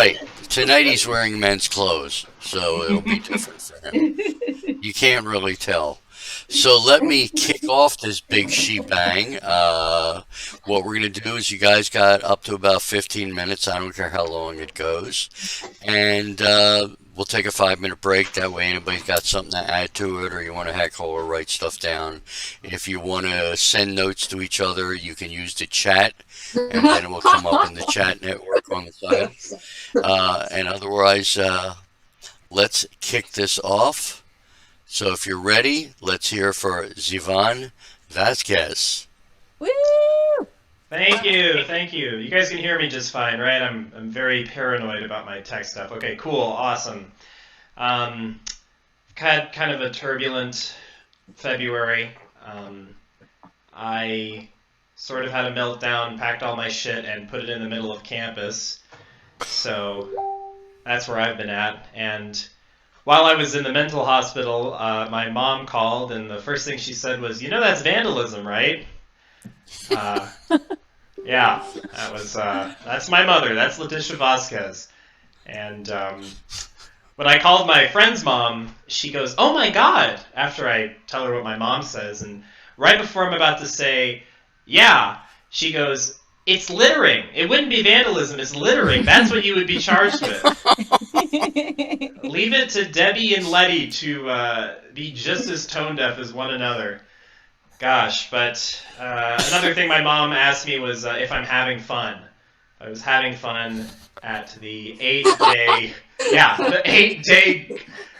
Right. Tonight he's wearing men's clothes, so it'll be different for him. You can't really tell. So let me kick off this big shebang. What we're going to do is you guys got up to about 15 minutes. I don't care how long it goes. And we'll take a 5 minute break. That way, anybody's got something to add to it or you want to heckle or write stuff down. If you want to send notes to each other, you can use the chat, and then it will come up in the chat network on the side. And otherwise, let's kick this off. So if you're ready, let's hear for Zivan Vasquez. Woo! Thank you, thank you. You guys can hear me just fine, right? I'm very paranoid about my tech stuff. Okay, cool, awesome. Had kind of a turbulent February. I sort of had a meltdown, packed all my shit, and put it in the middle of campus. So that's where I've been at. And while I was in the mental hospital, my mom called, and the first thing she said was, "You know that's vandalism, right?" Yeah, that's my mother. That's Letitia Vasquez. And when I called my friend's mom, she goes, "Oh my God," after I tell her what my mom says. And right before I'm about to say, "Yeah," she goes, "It's littering. It wouldn't be vandalism, it's littering. That's what you would be charged with." Leave it to Debbie and Letty to be just as tone deaf as one another. Gosh, but another thing my mom asked me was if I'm having fun. I was having fun at the 8-day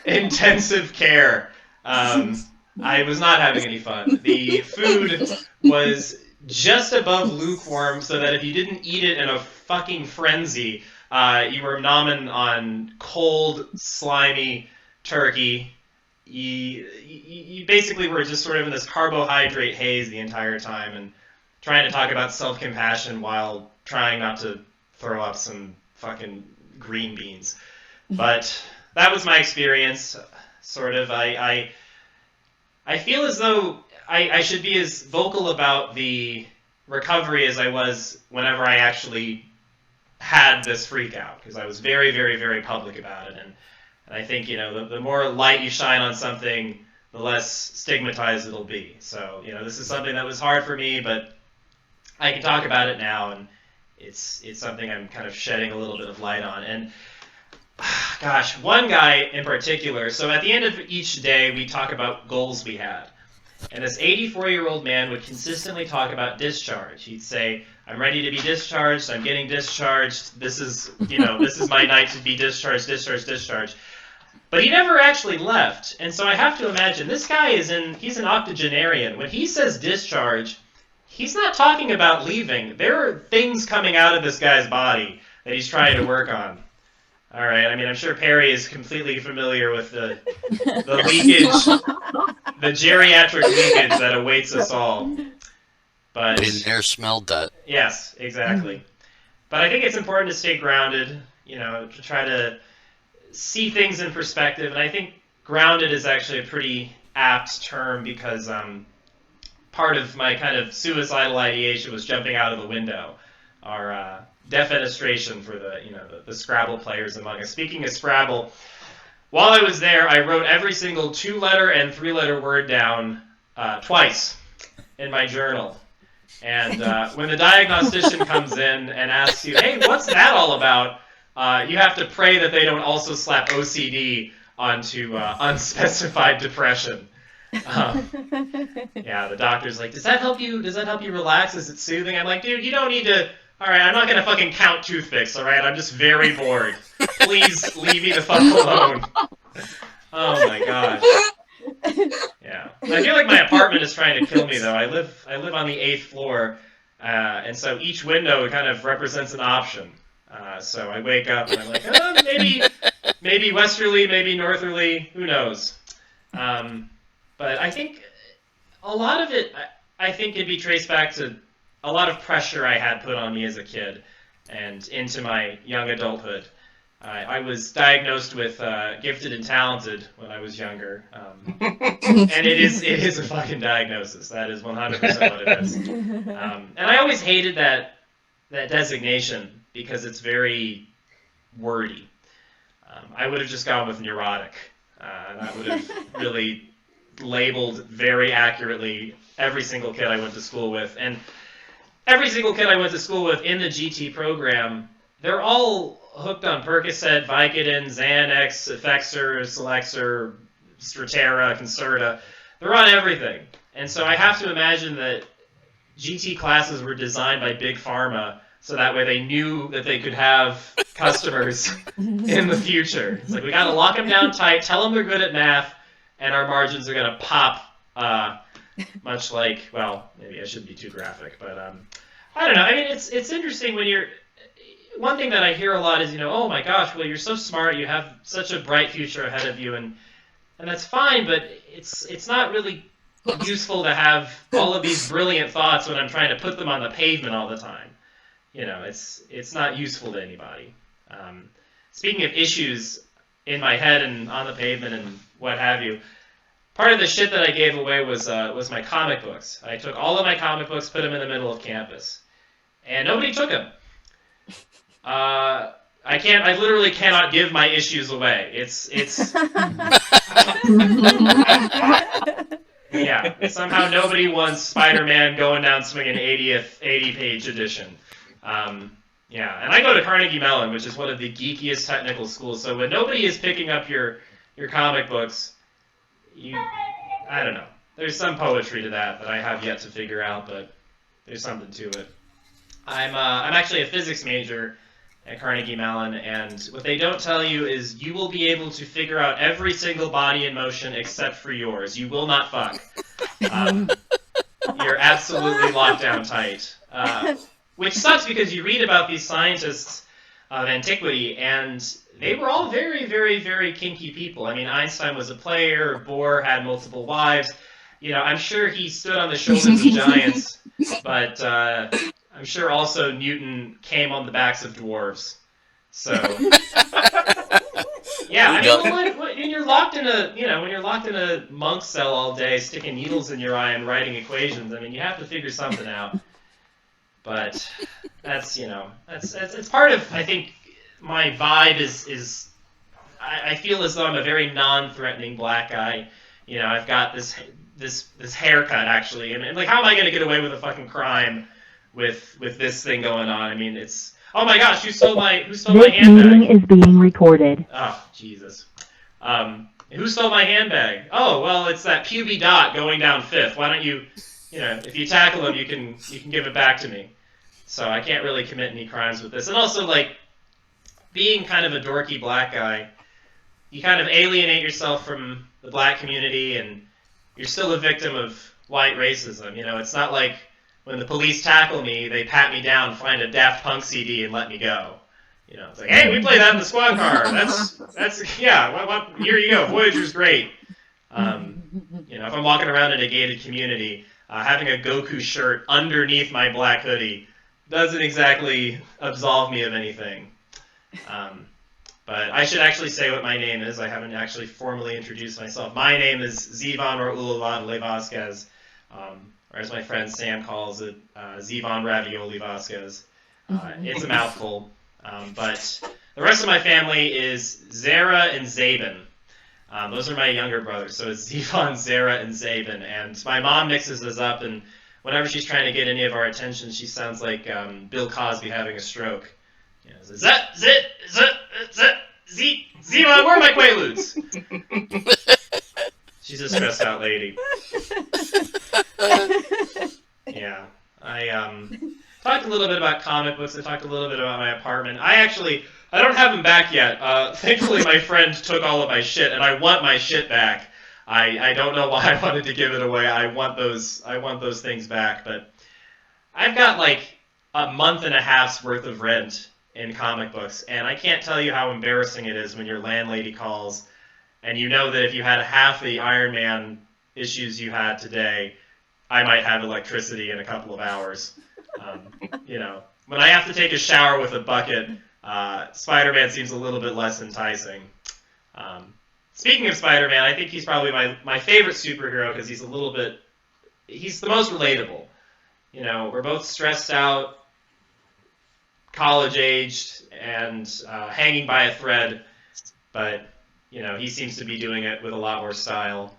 intensive care. I was not having any fun. The food was just above lukewarm, so that if you didn't eat it in a fucking frenzy, you were nomming on cold, slimy turkey. You basically were just sort of in this carbohydrate haze the entire time and trying to talk about self-compassion while trying not to throw up some fucking green beans. But that was my experience, sort of. I feel as though I should be as vocal about the recovery as I was whenever I actually had this freak out, because I was very, very, very public about it. And I think, the more light you shine on something, the less stigmatized it'll be. So, this is something that was hard for me, but I can talk about it now, and it's something I'm kind of shedding a little bit of light on. And, gosh, one guy in particular, so at the end of each day, we talk about goals we had. And this 84-year-old man would consistently talk about discharge. He'd say, "I'm ready to be discharged, I'm getting discharged, this is my night to be discharged, discharge. But he never actually left. And so I have to imagine, this guy he's an octogenarian. When he says discharge, he's not talking about leaving. There are things coming out of this guy's body that he's trying to work on. All right, I mean, I'm sure Perry is completely familiar with the leakage, the geriatric leakage that awaits us all. But been there, smelled that. Yes, exactly. But I think it's important to stay grounded, to try to see things in perspective. And I think grounded is actually a pretty apt term, because part of my kind of suicidal ideation was jumping out of the window. Our defenestration for the Scrabble players among us. Speaking of Scrabble, while I was there, I wrote every single 2-letter and 3-letter word down twice in my journal. And when the diagnostician comes in and asks you, "Hey, what's that all about?" You have to pray that they don't also slap OCD onto unspecified depression. Yeah, the doctor's like, "Does that help you? Does that help you relax? Is it soothing?" I'm like, "Dude, you don't need to. All right, I'm not gonna fucking count toothpicks. All right, I'm just very bored. Please leave me the fuck alone." Oh my gosh. Yeah, I feel like my apartment is trying to kill me, though. I live on the 8th floor, and so each window kind of represents an option. So I wake up and I'm like, maybe westerly, maybe northerly, who knows? But I think a lot of it, I think, could be traced back to a lot of pressure I had put on me as a kid and into my young adulthood. I was diagnosed with gifted and talented when I was younger, and it is a fucking diagnosis. That is 100% what it is. And I always hated that designation, because it's very wordy. I would have just gone with neurotic. That would have really labeled very accurately every single kid I went to school with. And every single kid I went to school with in the GT program, they're all hooked on Percocet, Vicodin, Xanax, Effexor, Selexor, Strattera, Concerta. They're on everything. And so I have to imagine that GT classes were designed by Big Pharma so that way they knew that they could have customers in the future. It's like, we got to lock them down tight, tell them they're good at math, and our margins are going to pop, much like, well, maybe I shouldn't be too graphic, but I don't know. I mean, it's interesting when you're, one thing that I hear a lot is, oh my gosh, well, you're so smart, you have such a bright future ahead of you, and that's fine, but it's not really useful to have all of these brilliant thoughts when I'm trying to put them on the pavement all the time. It's not useful to anybody. Speaking of issues in my head and on the pavement and what have you, part of the shit that I gave away was my comic books. I took all of my comic books, put them in the middle of campus, and nobody took them. I literally cannot give my issues away. It's yeah. Somehow nobody wants Spider-Man going down swinging 80-page edition. Yeah, and I go to Carnegie Mellon, which is one of the geekiest technical schools. So when nobody is picking up your comic books, I don't know. There's some poetry to that I have yet to figure out, but there's something to it. I'm actually a physics major at Carnegie Mellon, and what they don't tell you is you will be able to figure out every single body in motion except for yours. You will not fuck. You're absolutely locked down tight. Which sucks because you read about these scientists of antiquity, and they were all very, very, very kinky people. I mean, Einstein was a player, Bohr had multiple wives. I'm sure he stood on the shoulders of giants, but I'm sure also Newton came on the backs of dwarves. So, yeah, I mean, when you're locked in a monk cell all day, sticking needles in your eye and writing equations, I mean, you have to figure something out. But that's it's part of, I think, my vibe is I feel as though I'm a very non-threatening black guy. I've got this haircut actually, and like, how am I going to get away with a fucking crime with this thing going on? I mean, it's, oh my gosh, who stole my handbag? This meeting is being recorded. Oh Jesus. Who stole my handbag? Oh, well, it's that puby dot going down fifth. Why don't you, if you tackle him, you can give it back to me. So I can't really commit any crimes with this. And also, like, being kind of a dorky black guy, you kind of alienate yourself from the black community, and you're still a victim of white racism. It's not like when the police tackle me, they pat me down, find a Daft Punk CD, and let me go. It's like, hey, we play that in the squad car. That's yeah. Here you go. Voyager's great. If I'm walking around in a gated community, having a Goku shirt underneath my black hoodie doesn't exactly absolve me of anything. But I should actually say what my name is. I haven't actually formally introduced myself. My name is Zivan Raul Vasquez, or as my friend Sam calls it, Zivan Ravioli Vasquez. It's a mouthful. But the rest of my family is Zara and Zabin. Those are my younger brothers. So it's Zivan, Zara, and Zabin. And my mom mixes us up, and whenever she's trying to get any of our attention, she sounds like Bill Cosby having a stroke. Zivan, where are my Quaaludes? She's a stressed out lady. Yeah. I talked a little bit about comic books. I talked a little bit about my apartment. I don't have them back yet. Thankfully, my friend took all of my shit, and I want my shit back. I don't know why I wanted to give it away. I want those things back, but I've got like a month and a half's worth of rent in comic books, and I can't tell you how embarrassing it is when your landlady calls, and you know that if you had half the Iron Man issues you had today, I might have electricity in a couple of hours. When I have to take a shower with a bucket, Spider-Man seems a little bit less enticing. Speaking of Spider-Man, I think he's probably my favorite superhero because he's the most relatable. We're both stressed out, college-aged and hanging by a thread, but he seems to be doing it with a lot more style.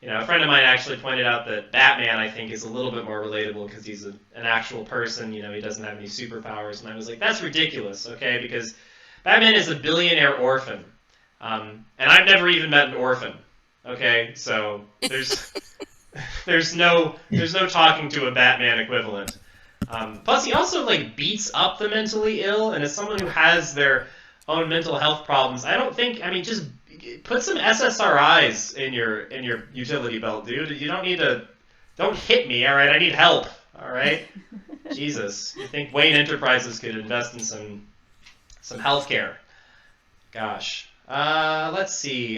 A friend of mine actually pointed out that Batman, I think, is a little bit more relatable because he's an actual person. He doesn't have any superpowers, and I was like, that's ridiculous, okay? Because Batman is a billionaire orphan, and I've never even met an orphan, okay? So there's no talking to a Batman equivalent. Plus, he also beats up the mentally ill, and as someone who has their own mental health problems, I don't think. I mean, just put some SSRIs in your utility belt, dude. You don't need to. Don't hit me, all right? I need help, all right? Jesus, you think Wayne Enterprises could invest in some healthcare? Gosh, let's see.